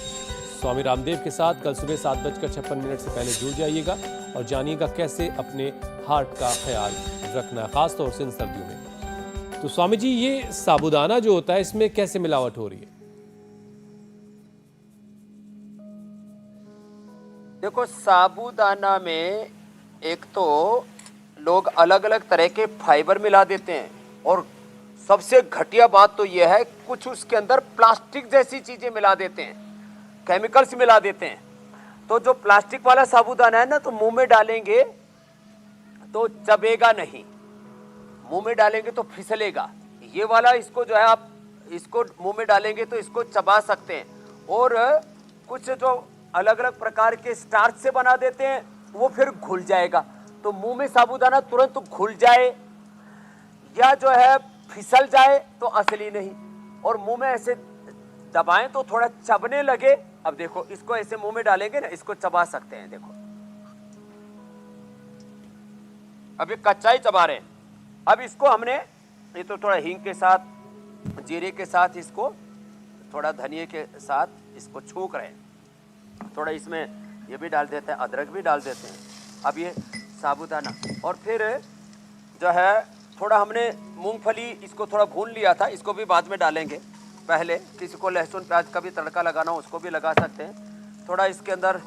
स्वामी रामदेव के साथ कल सुबह 7:56 से पहले जुड़ जाइएगा और जानिएगा कैसे अपने हार्ट का ख्याल रखना है, खासतौर से इन सर्दियों में। तो स्वामी जी, ये साबूदाना जो होता है, इसमें कैसे मिलावट हो रही है? देखो, साबूदाना में एक तो लोग अलग अलग तरह के फाइबर मिला देते हैं, और सबसे घटिया बात तो यह है कुछ उसके अंदर प्लास्टिक जैसी चीजें मिला देते हैं, केमिकल्स मिला देते हैं। तो जो प्लास्टिक वाला साबूदाना है ना, तो मुंह में डालेंगे तो चबेगा नहीं, मुंह में डालेंगे तो फिसलेगा। ये वाला इसको जो है आप इसको मुंह में डालेंगे तो इसको चबा सकते हैं। और कुछ जो अलग अलग प्रकार के स्टार्च से बना देते हैं, वो फिर घुल जाएगा। तो मुंह में साबूदाना तुरंत घुल जाए या जो है फिसल जाए तो असली नहीं, और मुंह में ऐसे दबाएं तो थोड़ा चबने लगे। अब देखो इसको ऐसे मुंह में डालेंगे ना, इसको चबा सकते हैं। देखो अभी कच्चा ही चबा रहे हैं। अब इसको हमने ये तो थोड़ा हींग के साथ, जीरे के साथ, इसको थोड़ा धनिए के साथ इसको छूक रहे हैं। थोड़ा इसमें ये भी डाल देते हैं, अदरक भी डाल देते हैं। अब ये साबूदाना, और फिर जो है थोड़ा हमने मूंगफली इसको थोड़ा भून लिया था, इसको भी बाद में डालेंगे। पहले किसी को लहसुन प्याज का भी तड़का लगाना हो उसको भी लगा सकते हैं। थोड़ा इसके अंदर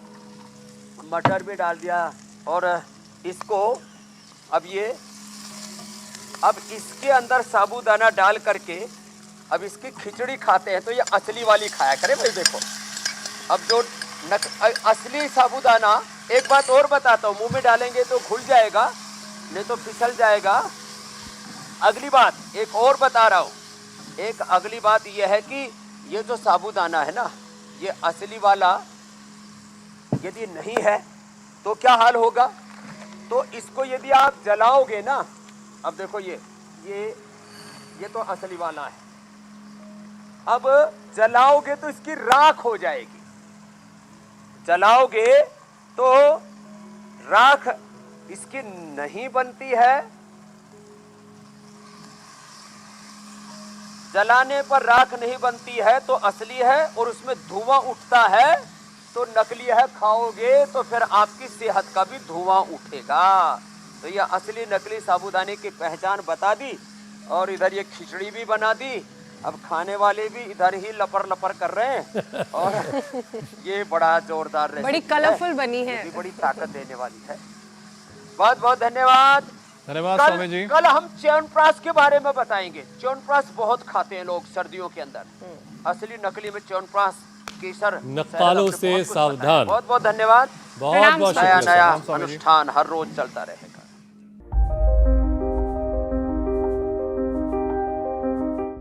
मटर भी डाल दिया, और इसको अब इसके अंदर साबूदाना डाल करके अब इसकी खिचड़ी खाते हैं तो ये असली वाली खाया करें भाई। देखो अब जो असली साबूदाना, एक बात और बताता हूँ, मुंह में डालेंगे तो घुल जाएगा, नहीं तो फिसल जाएगा। अगली बात एक और बता रहा हूँ, एक अगली बात यह है कि ये जो साबूदाना है ना, ये असली वाला यदि नहीं है तो क्या हाल होगा। तो इसको यदि आप जलाओगे ना, अब देखो ये तो असली वाला है, अब जलाओगे तो इसकी राख हो जाएगी। जलाओगे तो राख इसकी नहीं बनती है, जलाने पर राख नहीं बनती है तो असली है, और उसमें धुआं उठता है तो नकली है। खाओगे तो फिर आपकी सेहत का भी धुआं उठेगा। तो ये असली नकली साबूदाने की पहचान बता दी, और इधर ये खिचड़ी भी बना दी। अब खाने वाले भी इधर ही लपर लपर कर रहे हैं, और ये बड़ा जोरदार रेसिपी बड़ी कलरफुल बनी है, ये भी बड़ी ताकत देने वाली है। बहुत बहुत धन्यवाद। धन्यवाद स्वामी जी। कल हम च्यवनप्राश के बारे में बताएंगे। च्यवनप्राश बहुत खाते हैं लोग सर्दियों के अंदर, असली नकली में च्यवनप्राश, केसर, नक्कालों से सावधान। बहुत बहुत धन्यवाद। बहुत बहुत नया शुक्रिया। नया अनुष्ठान हर रोज चलता रहे।